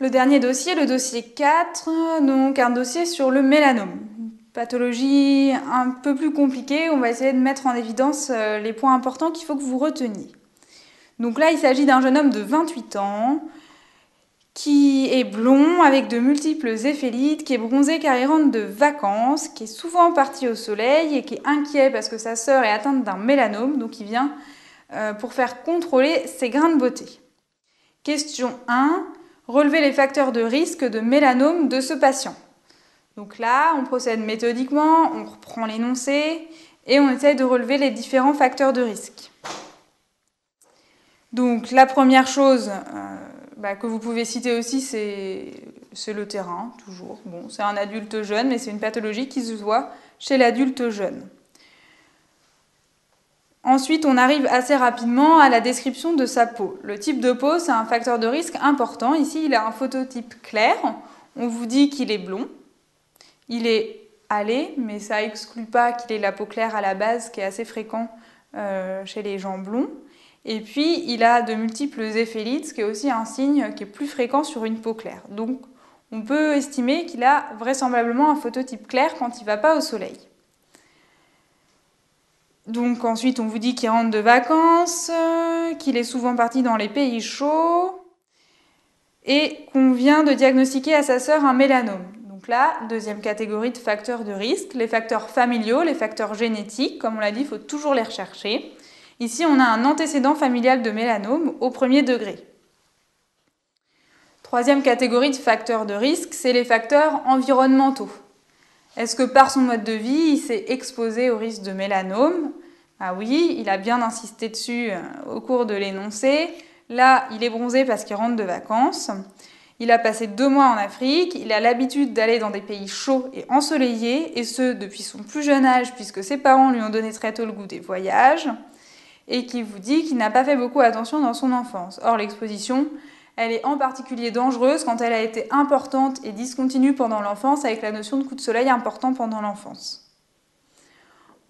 Le dernier dossier, le dossier 4, donc un dossier sur le mélanome. Pathologie un peu plus compliquée, on va essayer de mettre en évidence les points importants qu'il faut que vous reteniez. Donc là, il s'agit d'un jeune homme de 28 ans qui est blond avec de multiples éphélites, qui est bronzé car il rentre de vacances, qui est souvent parti au soleil et qui est inquiet parce que sa sœur est atteinte d'un mélanome, donc il vient pour faire contrôler ses grains de beauté. Question 1. Relever les facteurs de risque de mélanome de ce patient. Donc là, on procède méthodiquement, on reprend l'énoncé et on essaye de relever les différents facteurs de risque. Donc la première chose que vous pouvez citer aussi, c'est le terrain, toujours. Bon, c'est un adulte jeune, mais c'est une pathologie qui se voit chez l'adulte jeune. Ensuite, on arrive assez rapidement à la description de sa peau. Le type de peau, c'est un facteur de risque important. Ici, il a un phototype clair. On vous dit qu'il est blond. Il est hâlé, mais ça n'exclut pas qu'il ait la peau claire à la base, qui est assez fréquent chez les gens blonds. Et puis, il a de multiples éphélites, ce qui est aussi un signe qui est plus fréquent sur une peau claire. Donc, on peut estimer qu'il a vraisemblablement un phototype clair quand il ne va pas au soleil. Donc ensuite, on vous dit qu'il rentre de vacances, qu'il est souvent parti dans les pays chauds et qu'on vient de diagnostiquer à sa sœur un mélanome. Donc là, deuxième catégorie de facteurs de risque, les facteurs familiaux, les facteurs génétiques, comme on l'a dit, il faut toujours les rechercher. Ici, on a un antécédent familial de mélanome au premier degré. Troisième catégorie de facteurs de risque, c'est les facteurs environnementaux. Est-ce que par son mode de vie, il s'est exposé au risque de mélanome? Ah oui, il a bien insisté dessus au cours de l'énoncé. Là, il est bronzé parce qu'il rentre de vacances. Il a passé 2 mois en Afrique. Il a l'habitude d'aller dans des pays chauds et ensoleillés, et ce, depuis son plus jeune âge, puisque ses parents lui ont donné très tôt le goût des voyages, et qui vous dit qu'il n'a pas fait beaucoup attention dans son enfance. Or, l'exposition, elle est en particulier dangereuse quand elle a été importante et discontinue pendant l'enfance, avec la notion de coup de soleil important pendant l'enfance.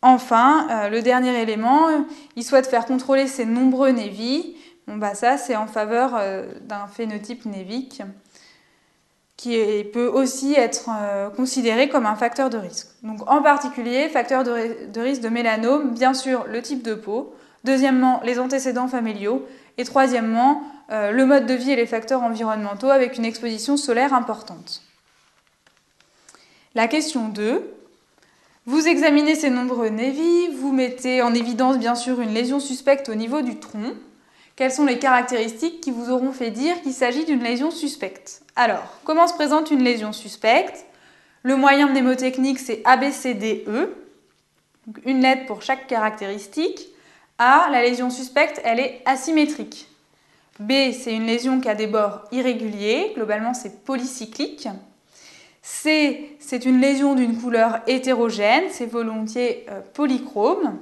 Enfin, le dernier élément, il souhaite faire contrôler ses nombreux névis. Bon, ça, c'est en faveur d'un phénotype névique qui peut aussi être considéré comme un facteur de risque. Donc, en particulier, facteur de risque de mélanome, bien sûr, le type de peau. Deuxièmement, les antécédents familiaux. Et troisièmement, le mode de vie et les facteurs environnementaux avec une exposition solaire importante. La question 2. Vous examinez ces nombreux névis, vous mettez en évidence bien sûr une lésion suspecte au niveau du tronc. Quelles sont les caractéristiques qui vous auront fait dire qu'il s'agit d'une lésion suspecte? Alors, comment se présente une lésion suspecte? Le moyen mnémotechnique, c'est ABCDE, donc une lettre pour chaque caractéristique. A, la lésion suspecte, elle est asymétrique. B, c'est une lésion qui a des bords irréguliers, globalement c'est polycyclique. C, c'est une lésion d'une couleur hétérogène, c'est volontiers polychrome.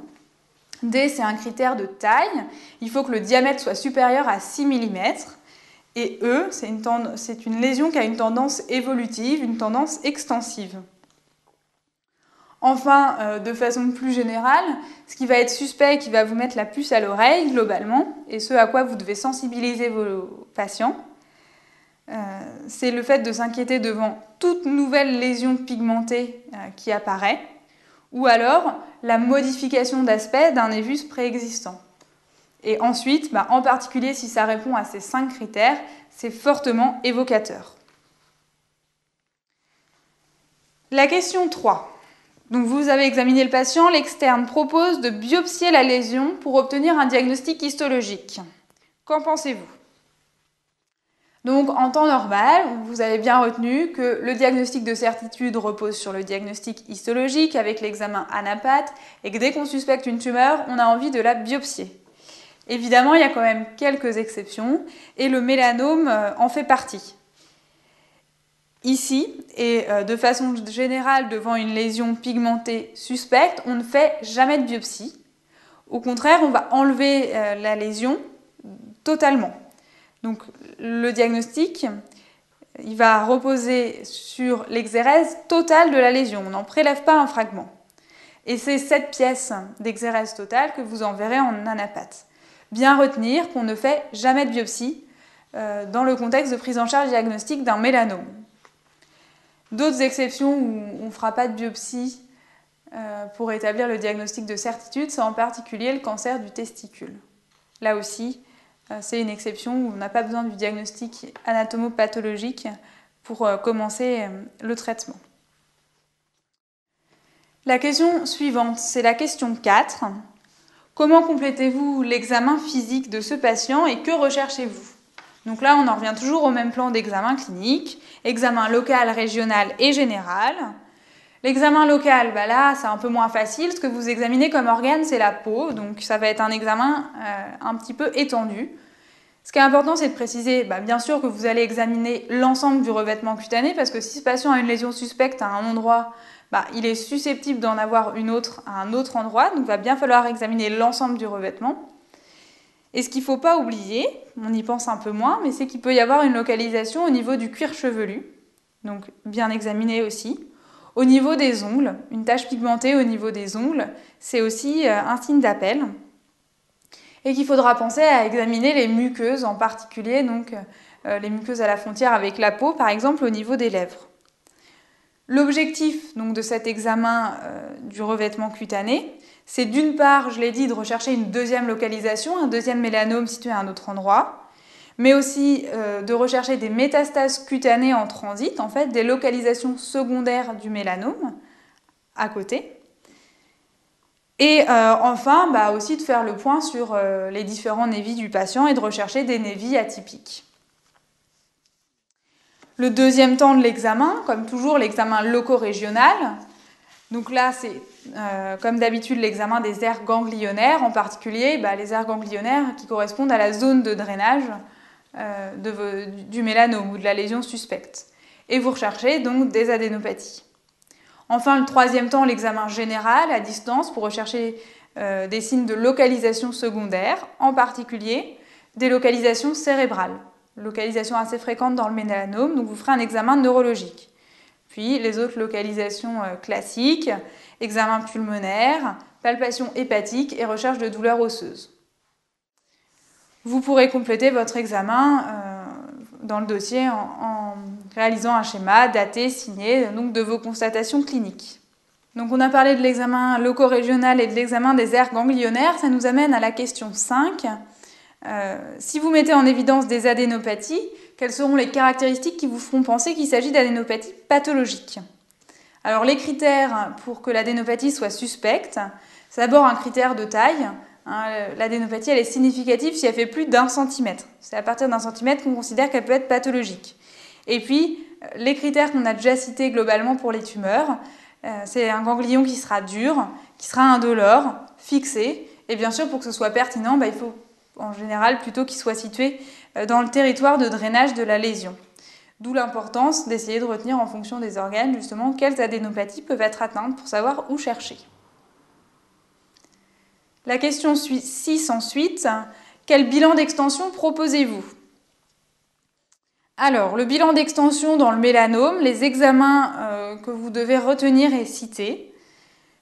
D, c'est un critère de taille, il faut que le diamètre soit supérieur à 6 mm. Et E, c'est une lésion qui a une tendance évolutive, une tendance extensive. Enfin, de façon plus générale, ce qui va être suspect et qui va vous mettre la puce à l'oreille, globalement, et ce à quoi vous devez sensibiliser vos patients, c'est le fait de s'inquiéter devant toute nouvelle lésion pigmentée qui apparaît, ou alors la modification d'aspect d'un névus préexistant. Et ensuite, en particulier si ça répond à ces 5 critères, c'est fortement évocateur. La question 3. Donc vous avez examiné le patient, l'externe propose de biopsier la lésion pour obtenir un diagnostic histologique. Qu'en pensez-vous? Donc en temps normal, vous avez bien retenu que le diagnostic de certitude repose sur le diagnostic histologique avec l'examen ANAPAT et que dès qu'on suspecte une tumeur, on a envie de la biopsier. Évidemment, il y a quand même quelques exceptions et le mélanome en fait partie. Ici, et de façon générale, devant une lésion pigmentée suspecte, on ne fait jamais de biopsie. Au contraire, on va enlever la lésion totalement. Donc, le diagnostic, il va reposer sur l'exérèse totale de la lésion. On n'en prélève pas un fragment. Et c'est cette pièce d'exérèse totale que vous enverrez en ANAPAT. Bien retenir qu'on ne fait jamais de biopsie dans le contexte de prise en charge diagnostique d'un mélanome. D'autres exceptions où on ne fera pas de biopsie pour établir le diagnostic de certitude, c'est en particulier le cancer du testicule. Là aussi, c'est une exception où on n'a pas besoin du diagnostic anatomopathologique pour commencer le traitement. La question suivante, c'est la question 4. Comment complétez-vous l'examen physique de ce patient et que recherchez-vous? Donc là, on en revient toujours au même plan d'examen clinique, examen local, régional et général. L'examen local, là, c'est un peu moins facile. Ce que vous examinez comme organe, c'est la peau, donc ça va être un examen un petit peu étendu. Ce qui est important, c'est de préciser, bien sûr, que vous allez examiner l'ensemble du revêtement cutané, parce que si ce patient a une lésion suspecte à un endroit, il est susceptible d'en avoir une autre à un autre endroit, donc il va bien falloir examiner l'ensemble du revêtement. Et ce qu'il ne faut pas oublier, on y pense un peu moins, mais c'est qu'il peut y avoir une localisation au niveau du cuir chevelu, donc bien examiné aussi. Au niveau des ongles, une tache pigmentée au niveau des ongles, c'est aussi un signe d'appel. Et qu'il faudra penser à examiner les muqueuses, en particulier donc, les muqueuses à la frontière avec la peau, par exemple au niveau des lèvres. L'objectif donc, de cet examen du revêtement cutané, c'est d'une part, je l'ai dit, de rechercher une deuxième localisation, un deuxième mélanome situé à un autre endroit, mais aussi de rechercher des métastases cutanées en transit, en fait, des localisations secondaires du mélanome à côté. Et enfin, aussi de faire le point sur les différents névis du patient et de rechercher des névis atypiques. Le deuxième temps de l'examen, comme toujours, l'examen loco-régional. Donc là, c'est comme d'habitude l'examen des aires ganglionnaires, en particulier les aires ganglionnaires qui correspondent à la zone de drainage du mélanome ou de la lésion suspecte. Et vous recherchez donc des adénopathies. Enfin, le troisième temps, l'examen général à distance pour rechercher des signes de localisation secondaire, en particulier des localisations cérébrales, localisation assez fréquente dans le mélanome, donc vous ferez un examen neurologique. Puis les autres localisations classiques, examen pulmonaire, palpation hépatique et recherche de douleurs osseuses. Vous pourrez compléter votre examen dans le dossier en réalisant un schéma daté, signé donc, de vos constatations cliniques. Donc on a parlé de l'examen loco-régional et de l'examen des aires ganglionnaires. Ça nous amène à la question 5. Si vous mettez en évidence des adénopathies, quelles seront les caractéristiques qui vous feront penser qu'il s'agit d'adénopathies pathologiques? Alors les critères pour que l'adénopathie soit suspecte, c'est d'abord un critère de taille. L'adénopathie, elle est significative si elle fait plus d'1 centimètre. C'est à partir d'1 centimètre qu'on considère qu'elle peut être pathologique. Et puis, les critères qu'on a déjà cités globalement pour les tumeurs, c'est un ganglion qui sera dur, qui sera indolore, fixé. Et bien sûr, pour que ce soit pertinent, il faut en général plutôt qu'il soit situé dans le territoire de drainage de la lésion. D'où l'importance d'essayer de retenir en fonction des organes, justement, quelles adénopathies peuvent être atteintes pour savoir où chercher. La question 6 ensuite, quel bilan d'extension proposez-vous? Alors, le bilan d'extension dans le mélanome, les examens que vous devez retenir et citer,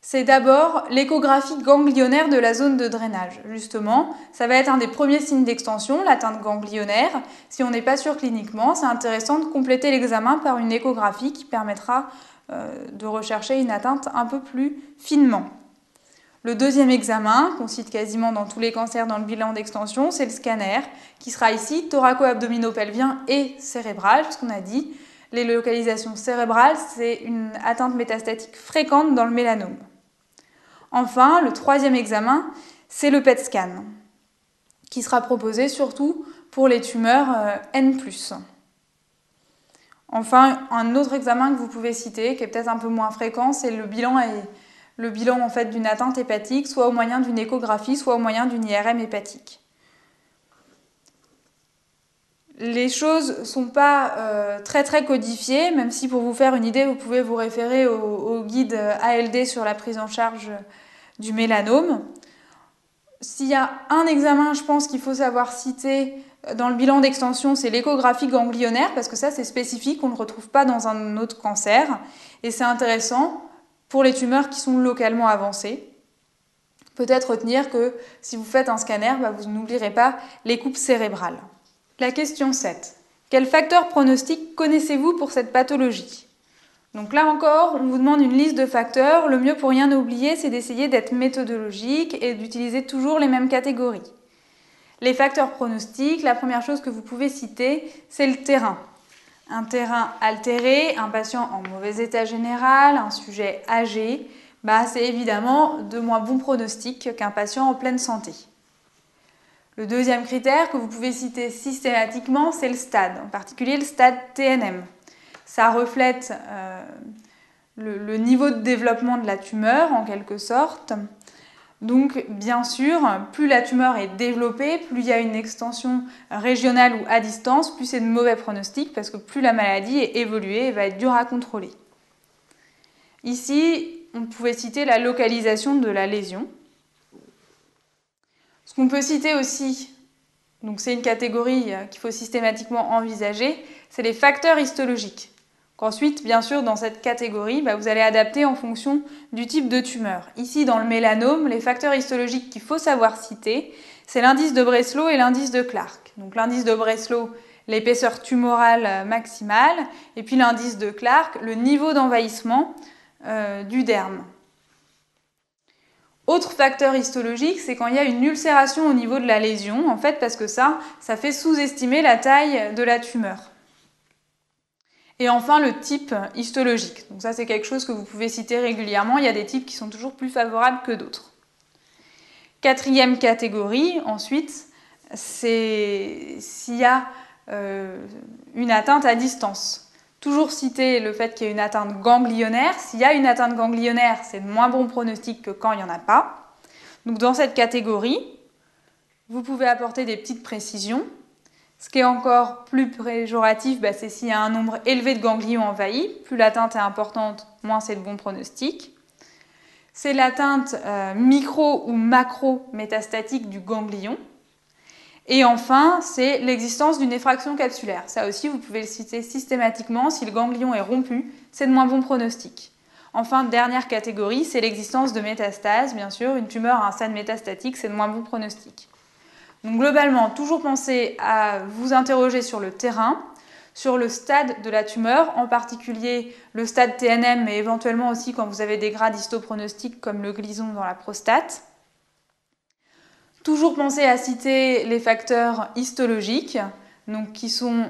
c'est d'abord l'échographie ganglionnaire de la zone de drainage. Justement, ça va être un des premiers signes d'extension, l'atteinte ganglionnaire. Si on n'est pas sûr cliniquement, c'est intéressant de compléter l'examen par une échographie qui permettra de rechercher une atteinte un peu plus finement. Le deuxième examen, qu'on cite quasiment dans tous les cancers dans le bilan d'extension, c'est le scanner, qui sera ici thoraco-abdominopelvien et cérébral, ce qu'on a dit. Les localisations cérébrales, c'est une atteinte métastatique fréquente dans le mélanome. Enfin, le troisième examen, c'est le PET scan, qui sera proposé surtout pour les tumeurs N+. Enfin, un autre examen que vous pouvez citer, qui est peut-être un peu moins fréquent, c'est le bilan en fait, d'une atteinte hépatique, soit au moyen d'une échographie, soit au moyen d'une IRM hépatique. Les choses ne sont pas très codifiées, même si pour vous faire une idée, vous pouvez vous référer au guide ALD sur la prise en charge du mélanome. S'il y a un examen, je pense qu'il faut savoir citer dans le bilan d'extension, c'est l'échographie ganglionnaire, parce que ça c'est spécifique, on ne le retrouve pas dans un autre cancer, et c'est intéressant pour les tumeurs qui sont localement avancées. Peut-être retenir que si vous faites un scanner, vous n'oublierez pas les coupes cérébrales. La question 7. Quels facteurs pronostiques connaissez-vous pour cette pathologie? Donc là encore, on vous demande une liste de facteurs. Le mieux pour rien oublier, c'est d'essayer d'être méthodologique et d'utiliser toujours les mêmes catégories. Les facteurs pronostiques, la première chose que vous pouvez citer, c'est le terrain. Un terrain altéré, un patient en mauvais état général, un sujet âgé, c'est évidemment de moins bons pronostics qu'un patient en pleine santé. Le deuxième critère que vous pouvez citer systématiquement, c'est le stade, en particulier le stade TNM. Ça reflète le niveau de développement de la tumeur en quelque sorte. Donc bien sûr, plus la tumeur est développée, plus il y a une extension régionale ou à distance, plus c'est de mauvais pronostics parce que plus la maladie est évoluée et va être dure à contrôler. Ici, on pouvait citer la localisation de la lésion. Ce qu'on peut citer aussi, donc c'est une catégorie qu'il faut systématiquement envisager, c'est les facteurs histologiques. Ensuite, bien sûr, dans cette catégorie, vous allez adapter en fonction du type de tumeur. Ici, dans le mélanome, les facteurs histologiques qu'il faut savoir citer, c'est l'indice de Breslow et l'indice de Clark. Donc l'indice de Breslow, l'épaisseur tumorale maximale, et puis l'indice de Clark, le niveau d'envahissement du derme. Autre facteur histologique, c'est quand il y a une ulcération au niveau de la lésion, en fait, parce que ça fait sous-estimer la taille de la tumeur. Et enfin, le type histologique. Donc ça, c'est quelque chose que vous pouvez citer régulièrement. Il y a des types qui sont toujours plus favorables que d'autres. Quatrième catégorie, ensuite, c'est s'il y a une atteinte à distance. Toujours citer le fait qu'il y ait une atteinte ganglionnaire. S'il y a une atteinte ganglionnaire, c'est de moins bon pronostic que quand il n'y en a pas. Donc dans cette catégorie, vous pouvez apporter des petites précisions. Ce qui est encore plus péjoratif, c'est s'il y a un nombre élevé de ganglions envahis. Plus l'atteinte est importante, moins c'est de bons pronostics. C'est l'atteinte micro ou macro-métastatique du ganglion. Et enfin, c'est l'existence d'une effraction capsulaire. Ça aussi, vous pouvez le citer systématiquement. Si le ganglion est rompu, c'est de moins bons pronostics. Enfin, dernière catégorie, c'est l'existence de métastases. Bien sûr, une tumeur à un stade métastatique, c'est de moins bons pronostics. Donc globalement, toujours pensez à vous interroger sur le terrain, sur le stade de la tumeur, en particulier le stade TNM, mais éventuellement aussi quand vous avez des grades histopronostiques comme le glison dans la prostate. Toujours pensez à citer les facteurs histologiques, donc qui sont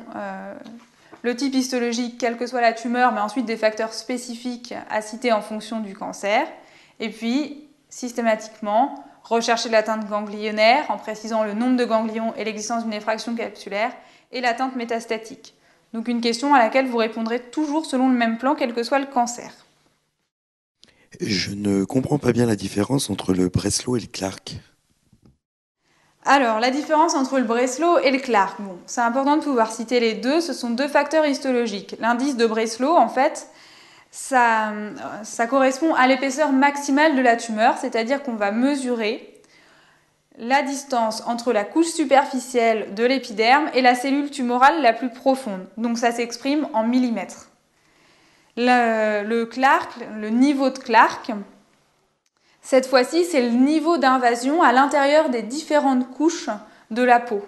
le type histologique, quelle que soit la tumeur, mais ensuite des facteurs spécifiques à citer en fonction du cancer. Et puis, systématiquement, rechercher l'atteinte ganglionnaire en précisant le nombre de ganglions et l'existence d'une effraction capsulaire et l'atteinte métastatique. Donc une question à laquelle vous répondrez toujours selon le même plan, quel que soit le cancer. Je ne comprends pas bien la différence entre le Breslow et le Clark. Alors, la différence entre le Breslow et le Clark. C'est important de pouvoir citer les deux, ce sont deux facteurs histologiques. L'indice de Breslow, en fait, ça correspond à l'épaisseur maximale de la tumeur, c'est-à-dire qu'on va mesurer la distance entre la couche superficielle de l'épiderme et la cellule tumorale la plus profonde. Donc ça s'exprime en millimètres. Le Clark, le niveau de Clark, cette fois-ci, c'est le niveau d'invasion à l'intérieur des différentes couches de la peau.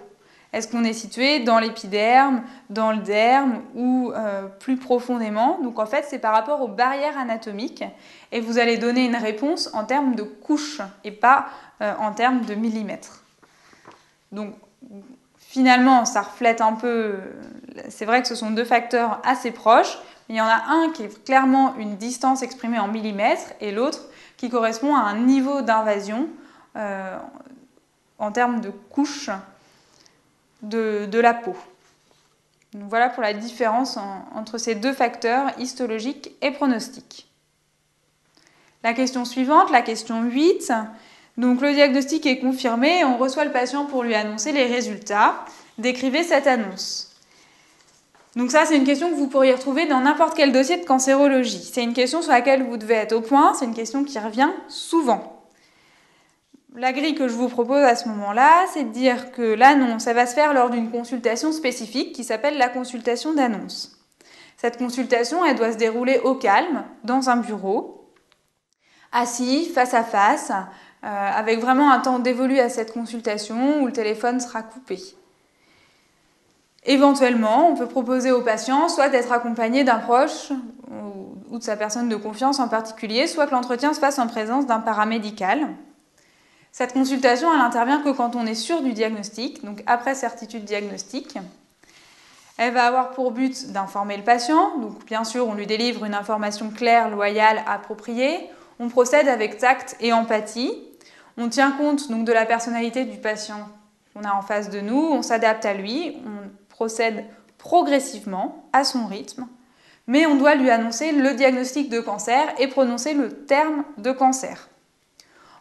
Est-ce qu'on est situé dans l'épiderme, dans le derme ou plus profondément? Donc en fait, c'est par rapport aux barrières anatomiques et vous allez donner une réponse en termes de couches et pas en termes de millimètres. Donc finalement, ça reflète un peu... C'est vrai que ce sont deux facteurs assez proches, mais il y en a un qui est clairement une distance exprimée en millimètres et l'autre qui correspond à un niveau d'invasion en termes de couches de la peau. Donc voilà pour la différence entre ces deux facteurs histologiques et pronostiques. La question suivante, la question 8. Donc le diagnostic est confirmé et on reçoit le patient pour lui annoncer les résultats. Décrivez cette annonce. Donc ça, c'est une question que vous pourriez retrouver dans n'importe quel dossier de cancérologie. C'est une question sur laquelle vous devez être au point, c'est une question qui revient souvent. La grille que je vous propose à ce moment-là, c'est de dire que l'annonce, elle va se faire lors d'une consultation spécifique qui s'appelle la consultation d'annonce. Cette consultation, elle doit se dérouler au calme, dans un bureau, assis, face à face, avec vraiment un temps dévolu à cette consultation où le téléphone sera coupé. Éventuellement, on peut proposer au patient soit d'être accompagné d'un proche ou de sa personne de confiance en particulier, soit que l'entretien se fasse en présence d'un paramédical. Cette consultation, elle intervient que quand on est sûr du diagnostic, donc après certitude diagnostique. Elle va avoir pour but d'informer le patient, donc bien sûr on lui délivre une information claire, loyale, appropriée. On procède avec tact et empathie. On tient compte donc de la personnalité du patient qu'on a en face de nous, on s'adapte à lui, on procède progressivement à son rythme, mais on doit lui annoncer le diagnostic de cancer et prononcer le terme de cancer.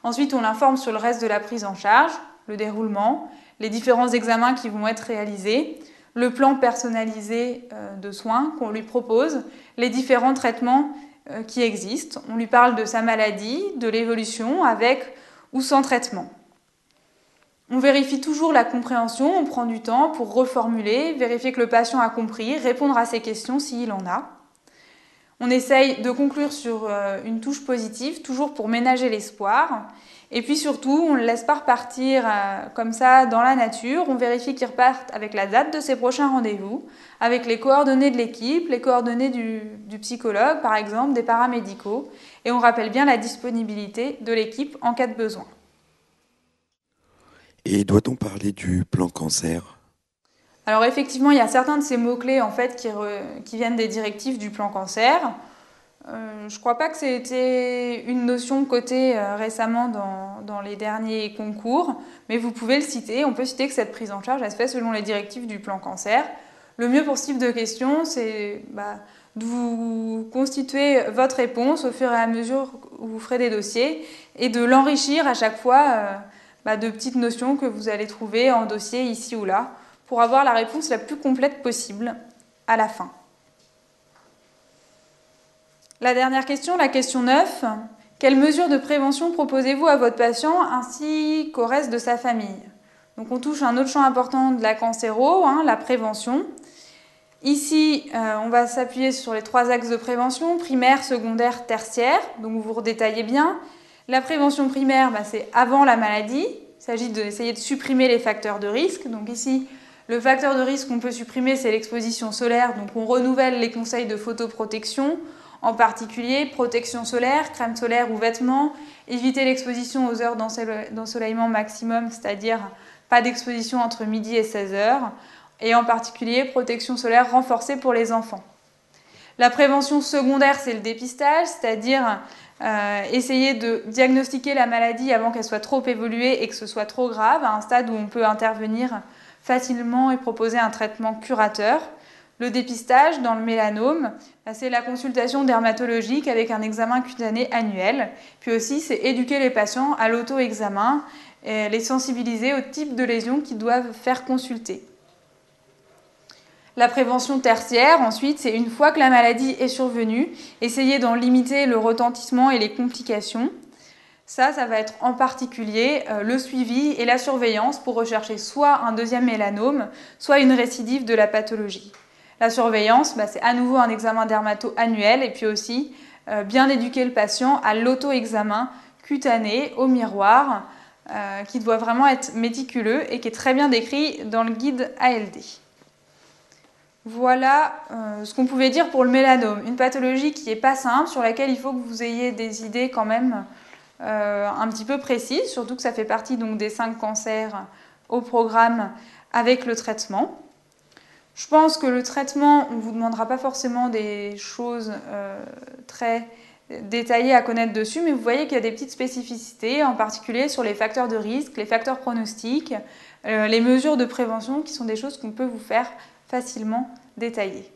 Ensuite, on l'informe sur le reste de la prise en charge, le déroulement, les différents examens qui vont être réalisés, le plan personnalisé de soins qu'on lui propose, les différents traitements qui existent. On lui parle de sa maladie, de l'évolution, avec ou sans traitement. On vérifie toujours la compréhension, on prend du temps pour reformuler, vérifier que le patient a compris, répondre à ses questions s'il en a. On essaye de conclure sur une touche positive, toujours pour ménager l'espoir. Et puis surtout, on ne le laisse pas repartir comme ça dans la nature. On vérifie qu'il reparte avec la date de ses prochains rendez-vous, avec les coordonnées de l'équipe, les coordonnées du psychologue, par exemple, des paramédicaux. Et on rappelle bien la disponibilité de l'équipe en cas de besoin. Et doit-on parler du plan cancer ? Alors effectivement, il y a certains de ces mots-clés en fait, qui viennent des directives du plan cancer. Je ne crois pas que c'était une notion cotée récemment dans les derniers concours, mais vous pouvez le citer. On peut citer que cette prise en charge, elle se fait selon les directives du plan cancer. Le mieux pour ce type de questions, c'est de vous constituer votre réponse au fur et à mesure où vous ferez des dossiers et de l'enrichir à chaque fois de petites notions que vous allez trouver en dossier ici ou là pour avoir la réponse la plus complète possible à la fin. La dernière question, la question 9. Quelles mesures de prévention proposez-vous à votre patient ainsi qu'au reste de sa famille ? Donc on touche un autre champ important de la cancéro, la prévention. Ici, on va s'appuyer sur les 3 axes de prévention, primaire, secondaire, tertiaire. Donc vous redétaillez bien. La prévention primaire, c'est avant la maladie. Il s'agit d'essayer de supprimer les facteurs de risque. Donc ici, le facteur de risque qu'on peut supprimer, c'est l'exposition solaire. Donc on renouvelle les conseils de photoprotection. En particulier, protection solaire, crème solaire ou vêtements, éviter l'exposition aux heures d'ensoleillement maximum, c'est-à-dire pas d'exposition entre midi et 16 heures, et en particulier, protection solaire renforcée pour les enfants. La prévention secondaire, c'est le dépistage, c'est-à-dire essayer de diagnostiquer la maladie avant qu'elle soit trop évoluée et que ce soit trop grave, à un stade où on peut intervenir facilement et proposer un traitement curateur. Le dépistage dans le mélanome, c'est la consultation dermatologique avec un examen cutané annuel. Puis aussi, c'est éduquer les patients à l'auto-examen et les sensibiliser au type de lésions qu'ils doivent faire consulter. La prévention tertiaire, ensuite, c'est une fois que la maladie est survenue, essayer d'en limiter le retentissement et les complications. Ça va être en particulier le suivi et la surveillance pour rechercher soit un deuxième mélanome, soit une récidive de la pathologie. La surveillance, c'est à nouveau un examen dermato annuel et puis aussi bien éduquer le patient à l'auto-examen cutané au miroir qui doit vraiment être méticuleux et qui est très bien décrit dans le guide ALD. Voilà ce qu'on pouvait dire pour le mélanome. Une pathologie qui n'est pas simple, sur laquelle il faut que vous ayez des idées quand même un petit peu précises, surtout que ça fait partie donc, des 5 cancers au programme avec le traitement. Je pense que le traitement, on ne vous demandera pas forcément des choses très détaillées à connaître dessus, mais vous voyez qu'il y a des petites spécificités, en particulier sur les facteurs de risque, les facteurs pronostiques, les mesures de prévention, qui sont des choses qu'on peut vous faire facilement détailler.